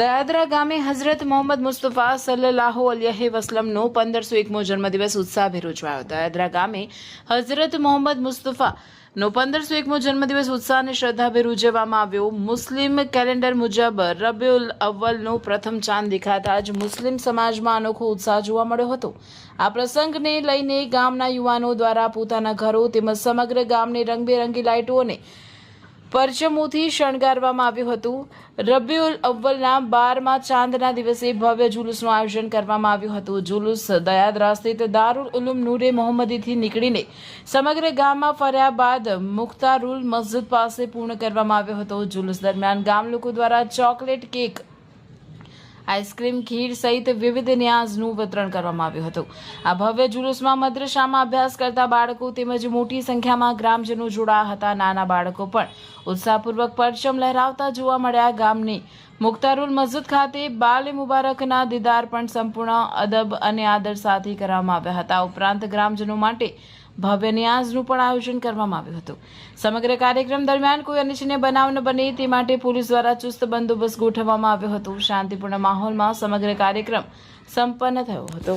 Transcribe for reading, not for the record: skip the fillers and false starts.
દયાદરા ગામે હઝરત મોહમ્મદ મુસ્તફા સલ્લલ્લાહુ અલૈહિ વસલ્લમનો 1501મો જન્મદિવસ ઉત્સાહભેર ઉજવાયો। દયાદરા ગામે હઝરત મોહમ્મદ મુસ્તફાનો 1501મો જન્મદિવસ ઉત્સાહ અને શ્રદ્ધાભેર ઉજવવામાં આવ્યો। મુસ્લિમ કેલેન્ડર મુજબ રબીઉલ અવ્વલનો પ્રથમ ચાંદ દેખાતા જ મુસ્લિમ સમાજમાં અનોખો ઉત્સાહ જોવા મળ્યો હતો। આ પ્રસંગને લઈને ગામના યુવાનો દ્વારા પોતાના ઘરો તેમજ સમગ્ર ગામને રંગબેરંગી લાઇટો અને પરચમોથી શણગારવામાં આવ્યું હતું। રબીઉલ અવ્વલના 12મા ચાંદના દિવસે ભવ્ય જુલુસનું આયોજન કરવામાં આવ્યું હતું। જુલુસ દયાદરા સ્થિત દારુલ ઉલુમ નૂરે મોહમ્મદીથી નીકળીને સમગ્ર ગામમાં ફર્યા બાદ મુખ્તારુલ મસ્જિદ પાસે પૂર્ણ કરવામાં આવ્યો હતો। જુલુસ દરમિયાન ગામ લોકો દ્વારા ચોકલેટ, કેક, આઈસ્ક્રીમ, ખીર સહિત વિવિધ નિયાઝનું વિતરણ કરવામાં આવ્યું હતું। આ ભવ્ય જુલુસમાં મદ્રસામાં અભ્યાસ કરતા બાળકો તેમજ મોટી સંખ્યામાં ગ્રામજનો જોડાયા હતા। નાના બાળકો પણ ઉત્સાહપૂર્વક પરચમ લહેરાવતા જોવા મળ્યા। ગામની મુખ્તારુલ મસ્જિદ ખાતે બાલે મુબારકના દીદાર પણ સંપૂર્ણ અદબ અને આદર સાથે કરવામાં આવ્યા હતા। ઉપરાંત ગ્રામજનો માટે ભવ્ય નિયાઝનું પણ આયોજન કરવામાં આવ્યું હતું। સમગ્ર કાર્યક્રમ દરમિયાન કોઈ અનિચ્છનીય બનાવ ન બને તે માટે પોલીસ દ્વારા ચુસ્ત બંદોબસ્ત ગોઠવવામાં આવ્યો હતો। શાંતિપૂર્ણ માહોલમાં સમગ્ર કાર્યક્રમ સંપન્ન થયો હતો।